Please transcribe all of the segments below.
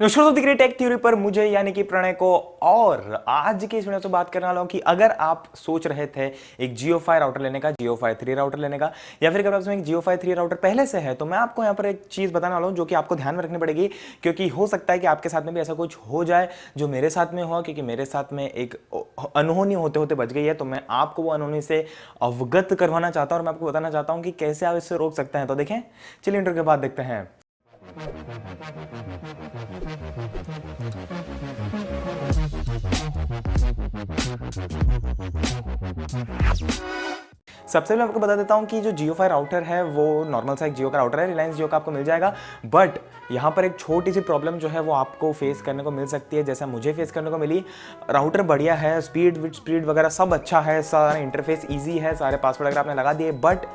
नमस्कार दोस्तों, great take theory पर मुझे यानी कि प्रणय को। और आज की इस वीडियो से बात करने वाला हूं कि अगर आप सोच रहे थे एक जियोफाई राउटर लेने का, जियोफाई 3 राउटर लेने का, या फिर अगर आपके एक जियोफाई 3 राउटर पहले से है, तो मैं आपको यहां पर एक चीज बताने वाला हूं जो कि आपको ध्यान में रखनी पड़ेगी, क्योंकि हो सकता है कि आपके साथ में भी ऐसा कुछ हो जाए जो मेरे साथ में हुआ। क्योंकि मेरे साथ में एक अनहोनी होते होते बच गई है, तो मैं आपको वो अनहोनी से अवगत करवाना चाहता हूं और मैं आपको बताना चाहता हूं कि कैसे आप इससे रोक सकते हैं। तो देखें, चलिए इंट्रो के बाद देखते हैं। सबसे पहले आपको बता देता हूं कि जो जियोफाई राउटर है वो नॉर्मल सा एक जियो का राउटर है, रिलायंस जियो का आपको मिल जाएगा। बट यहाँ पर एक छोटी सी प्रॉब्लम जो है वो आपको फेस करने को मिल सकती है, जैसा मुझे फेस करने को मिली। राउटर बढ़िया है, स्पीड वगैरह सब अच्छा है, सारा इंटरफेस ईजी है, सारे पासवर्ड वगैरह आपने लगा दिए। बट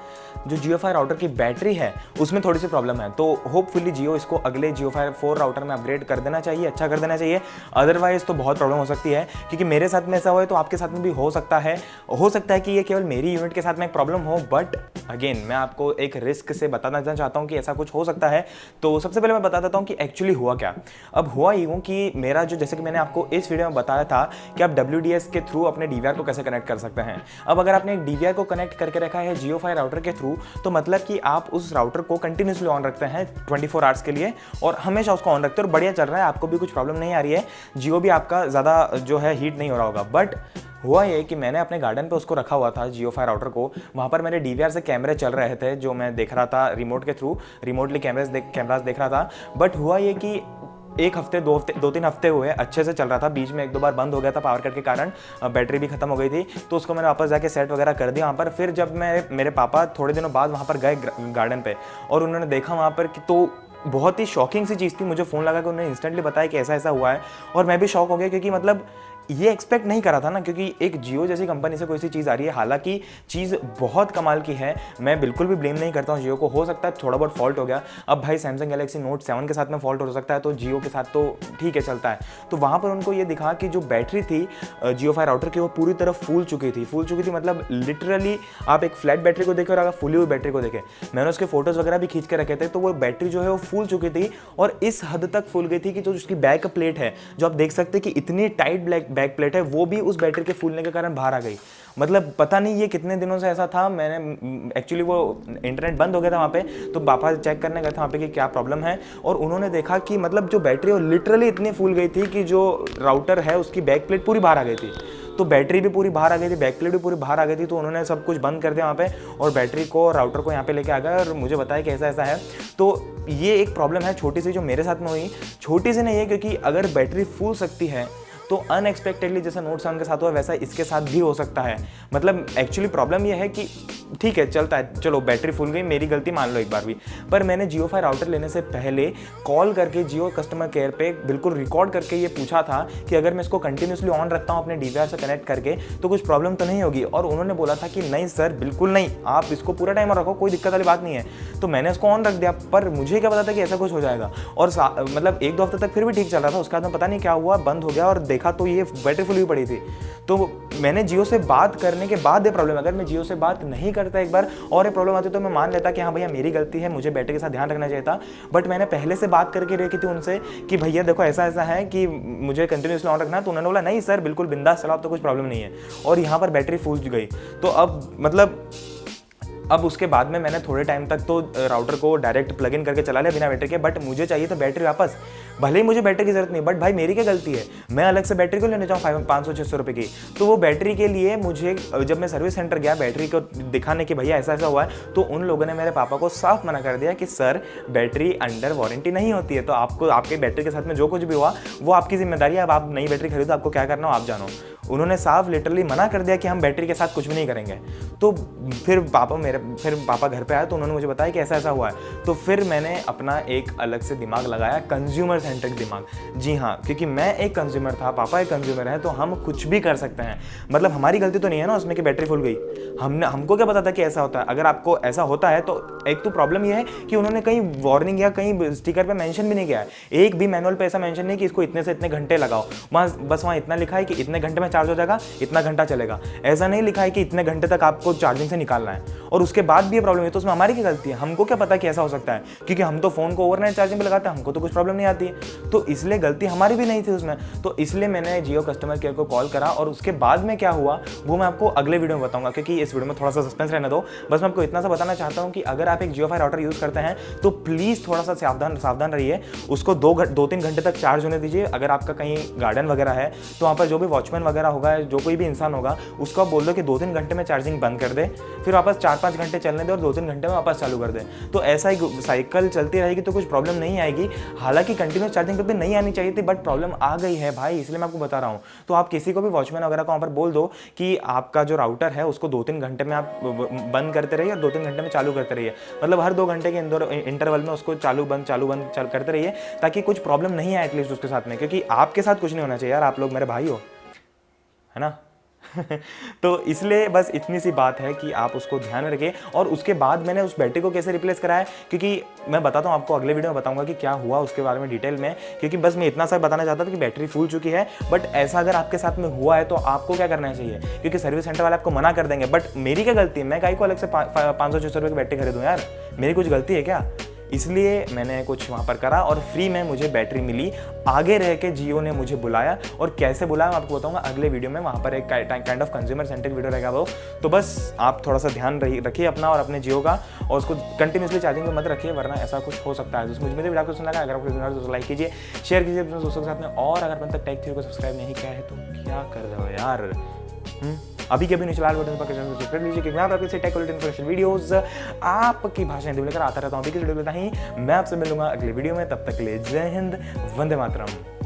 जो जियोफाई राउटर की बैटरी है उसमें थोड़ी सी प्रॉब्लम है। तो होपफुली जियो इसको अगले जियोफाई 4 राउटर में अपग्रेड कर देना चाहिए, अच्छा कर देना चाहिए। अदरवाइज तो बहुत प्रॉब्लम हो सकती है, क्योंकि मेरे साथ में ऐसा हुआ है तो आपके साथ में भी हो सकता है। हो सकता है कि ये केवल मेरी यूनिट के साथ में एक प्रॉब्लम हो, बट अगेन मैं आपको एक रिस्क से बताना चाहता हूं कि ऐसा कुछ हो सकता है। तो सबसे पहले मैं बता देता हूं कि एक्चुअली हुआ क्या। अब हुआ यूं कि मेरा जो, जैसे कि मैंने आपको इस वीडियो में बताया था कि आप WDS के थ्रू अपने DVR को कैसे कनेक्ट कर सकते हैं। अब अगर आपने एक DVR को कनेक्ट करके रखा है जियोफाई राउटर के थ्रू, तो मतलब कि आप उस राउटर को कंटिन्यूसली ऑन रखते हैं 24 आवर्स के लिए, और हमेशा उसको ऑन रखते हैं और बढ़िया चल रहा है, आपको भी कुछ प्रॉब्लम नहीं आ रही है, जियो भी आपका ज़्यादा जो है हीट नहीं हो रहा होगा। बट हुआ ये कि मैंने अपने गार्डन पे उसको रखा हुआ था जियोफाई राउटर को, वहाँ पर मेरे DVR से कैमरे चल रहे थे जो मैं देख रहा था रिमोट के थ्रू, रिमोटली कैमरास देख रहा था। बट हुआ ये कि एक हफ्ते दो तीन हफ्ते हुए अच्छे से चल रहा था, बीच में एक दो बार बंद हो गया था पावर कट के कारण, बैटरी भी खत्म हो गई थी, तो उसको मैंने वापस जाके सेट वगैरह कर दिया वहाँ पर। फिर जब मेरे पापा थोड़े दिनों बाद वहाँ पर गए गार्डन पे और उन्होंने देखा वहाँ पर कि, तो बहुत ही शॉकिंग सी चीज़ थी। मुझे फ़ोन लगा कि उन्होंने इंस्टेंटली बताया कि ऐसा ऐसा हुआ है, और मैं भी शॉक हो गया, क्योंकि मतलब ये एक्सपेक्ट नहीं करा था ना, क्योंकि एक जियो जैसी कंपनी से कोई सी चीज़ आ रही है। हालांकि चीज़ बहुत कमाल की है, मैं बिल्कुल भी ब्लेम नहीं करता हूँ जियो को, हो सकता है थोड़ा बहुत फॉल्ट हो गया। अब भाई सैमसंग गैलेक्सी नोट 7 के साथ में फॉल्ट हो सकता है, तो जियो के साथ तो ठीक है, चलता है। तो वहाँ पर उनको ये दिखा कि जो बैटरी थी जियोफाई राउटर की वो पूरी तरह फूल चुकी थी, मतलब लिटरली आप एक फ्लैट बैटरी को देखें और अगर फूली हुई बैटरी को देखें, मैंने उसके फोटोज़ वगैरह भी खींच के रखे थे, तो वो बैटरी जो है वो फूल चुकी थी, और इस हद तक फूल गई थी कि जो उसकी बैक प्लेट है, जो आप देख सकते हैं कि इतनी टाइट बैक प्लेट है, वो भी उस बैटरी के फूलने के कारण बाहर आ गई। मतलब पता नहीं ये कितने दिनों से ऐसा था। मैंने एक्चुअली वो इंटरनेट बंद हो गया था वहाँ पे, तो पापा चेक करने गए थे वहाँ पे कि क्या प्रॉब्लम है, और उन्होंने देखा कि मतलब जो बैटरी वो लिटरली इतनी फूल गई थी कि जो राउटर है उसकी बैक प्लेट पूरी बाहर आ गई थी। तो बैटरी भी पूरी बाहर आ गई थी, बैक प्लेट भी पूरी बाहर आ गई थी। तो उन्होंने सब कुछ बंद कर दिया वहाँ पे, और बैटरी को और राउटर को यहाँ पे लेके आ गए और मुझे बताया कि ऐसा ऐसा है। तो ये एक प्रॉब्लम है छोटी सी जो मेरे साथ में हुई। छोटी सी नहीं है, क्योंकि अगर बैटरी फूल सकती है तो अनएक्सपेक्टेडली जैसा नोट 7 के साथ हुआ वैसा इसके साथ भी हो सकता है। मतलब एक्चुअली प्रॉब्लम यह है कि ठीक है, चलता है, चलो बैटरी फूल गई, मेरी गलती मान लो एक बार भी, पर मैंने जियोफाई राउटर लेने से पहले कॉल करके जियो कस्टमर केयर पे बिल्कुल रिकॉर्ड करके ये पूछा था कि अगर मैं इसको कंटिन्यूसली ऑन रखता हूँ अपने DVR से कनेक्ट करके तो कुछ प्रॉब्लम तो नहीं होगी। और उन्होंने बोला था कि नहीं सर, बिल्कुल नहीं, आप इसको पूरा टाइम रखो, कोई दिक्कत वाली बात नहीं है। तो मैंने इसको ऑन रख दिया, पर मुझे क्या पता था कि ऐसा कुछ हो जाएगा। और मतलब एक दो हफ्ते तक फिर भी ठीक चल रहा था, उसके बाद में पता नहीं क्या हुआ, बंद हो गया, और देखा तो ये बैटरी फुल हुई पड़ी थी। तो मैंने जियो से बात करने के बाद ये प्रॉब्लम, अगर मैं जियो से बात नहीं करता एक बार और ये प्रॉब्लम आती तो मैं मान लेता कि हाँ भैया मेरी गलती है, मुझे बैटरी के साथ ध्यान रखना चाहिए था। बट मैंने पहले से बात करके रखी थी उनसे कि भैया देखो ऐसा ऐसा है कि मुझे कंटिन्यूसली ऑन रखना है, तो उन्होंने बोला नहीं सर बिल्कुल बिंदास चलाओ, तो कुछ प्रॉब्लम नहीं है। और यहाँ पर बैटरी फूल गई। तो अब उसके बाद में मैंने थोड़े टाइम तक तो राउटर को डायरेक्ट प्लग इन करके चला लिया बिना बैटरी के, बट मुझे चाहिए तो बैटरी वापस। भले ही मुझे बैटरी की जरूरत नहीं, बट भाई मेरी क्या गलती है, मैं अलग से बैटरी को लेने जाऊँ 500-600 रुपये की। तो वो बैटरी के लिए मुझे, जब मैं सर्विस सेंटर गया बैटरी को दिखाने कि भैया ऐसा ऐसा हुआ है, तो उन लोगों ने मेरे पापा को साफ मना कर दिया कि सर बैटरी अंडर वारंटी नहीं होती है, तो आपको आपके बैटरी के साथ में जो कुछ भी हुआ वो आपकी जिम्मेदारी है, अब आप नई बैटरी खरीदो, आपको क्या करना हो आप जानो। उन्होंने साफ लिटरली मना कर दिया कि हम बैटरी के साथ कुछ भी नहीं करेंगे। तो फिर पापा घर पे आए तो उन्होंने मुझे बताया कि ऐसा ऐसा हुआ है। तो फिर मैंने अपना एक अलग से दिमाग लगाया, कंज्यूमर सेंट्रिक दिमाग। जी हाँ, क्योंकि मैं एक कंज्यूमर था, पापा एक कंज्यूमर है, तो हम कुछ भी कर सकते हैं। मतलब हमारी गलती तो नहीं है ना उसमें कि बैटरी फुल गई, हमको क्या पता था कि ऐसा होता है। अगर आपको ऐसा होता है तो एक तो प्रॉब्लम यह है कि उन्होंने कहीं वार्निंग या कहीं स्टिकर पे मेंशन भी नहीं किया है, एक भी मैनुअल पे ऐसा मेंशन नहीं कि इसको इतने से इतने घंटे लगाओ। बस वहाँ इतना लिखा है कि इतने घंटे में चार्ज हो जाएगा, इतना घंटा चलेगा। ऐसा नहीं लिखा है कि इतने घंटे तक आपको चार्जिंग से निकालना है और उसके बाद भी ये प्रॉब्लम है, तो उसमें हमारी क्या गलती है? हमको क्या पता कि ऐसा हो सकता है, क्योंकि हम तो फोन को ओवरनाइट चार्जिंग पे लगाते हैं, हमको तो कुछ प्रॉब्लम नहीं आती है, तो इसलिए गलती हमारी भी नहीं थी उसमें। तो इसलिए मैंने जियो कस्टमर केयर को कॉल करा और उसके बाद में क्या हुआ वो मैं आपको अगले वीडियो में बताऊंगा, क्योंकि इस वीडियो में थोड़ा सा सस्पेंस रहने दो। बस मैं आपको इतना सा बताना चाहता हूं कि अगर आप एक जियोफाई राउटर यूज करते हैं तो प्लीज थोड़ा सा सावधान रहिए, उसको 2-3 घंटे तक चार्ज होने दीजिए। अगर आपका कहीं गार्डन वगैरह है तो वहाँ पर जो भी वॉचमैन वगैरह होगा, जो कोई भी इंसान होगा, उसको आप बोल दो कि 2-3 घंटे में चार्जिंग बंद कर दे, फिर वापस 4-5 घंटे चलने दे और 2-3 घंटे में वापस चालू कर दे। तो ऐसा ही साइकिल चलती रहेगी तो कुछ प्रॉब्लम नहीं आएगी। हालांकि कंटिन्यूस चार्जिंग पे नहीं आनी चाहिए थी, बट प्रॉब्लम आ गई है भाई, इसलिए मैं आपको बता रहा हूँ। तो आप किसी को भी वॉचमैन वगैरह को वहाँ पर बोल दो कि आपका जो राउटर है उसको 2-3 घंटे में आप बंद करते रहिए और 2-3 घंटे में चालू करते रहिए, मतलब हर 2 घंटे के इंटरवल में उसको चालू बंद करते रहिए, ताकि कुछ प्रॉब्लम नहीं आए एटलीस्ट उसके साथ में, क्योंकि आपके साथ कुछ नहीं होना चाहिए यार, आप लोग मेरे भाई हो, है ना। तो इसलिए बस इतनी सी बात है कि आप उसको ध्यान में रखें। और उसके बाद मैंने उस बैटरी को कैसे रिप्लेस कराया, क्योंकि मैं बताता हूँ आपको, अगले वीडियो में बताऊंगा कि क्या हुआ उसके बारे में डिटेल में, क्योंकि बस मैं इतना सा बताना चाहता था कि बैटरी फूल चुकी है। बट ऐसा अगर आपके साथ में हुआ है तो आपको क्या करना चाहिए, क्योंकि सर्विस सेंटर वाले आपको मना कर देंगे, बट मेरी क्या गलती है, मैं काहे को अलग से 500-600 रुपये की बैटरी खरीदूँ यार, मेरी कुछ गलती है क्या? इसलिए मैंने कुछ वहाँ पर करा और फ्री में मुझे बैटरी मिली। आगे रह के जियो ने मुझे बुलाया, और कैसे बुलाया मैं आपको बताऊंगा अगले वीडियो में। वहाँ पर एक kind of consumer centric video रहेगा वो। तो बस आप थोड़ा सा ध्यान रखिए अपना और अपने जियो का, और उसको कंटिन्यूसली चार्जिंग में मत रखिए, वरना ऐसा कुछ हो सकता है। तो मुझे वीडियो आपको सुना लगा, अगर आपको तो लाइक कीजिए, शेयर कीजिए अपने दोस्तों के साथ में, और अगर अपन तक टेक थ्योरी को सब्सक्राइब नहीं किया है तो क्या कर रहे हो यार, अभी के अभी नीचे लाल बटन पर सब्सक्राइब कर लीजिए, क्योंकि मैं आपके टेक रिलेटेड इन्फॉर्मेशन वीडियोस आपकी भाषा हिंदी में लेकर आता रहता हूँ। अभी की वीडियो में मैं आपसे मिलूंगा अगले वीडियो में, तब तक के लिए जय हिंद, वंदे मातरम।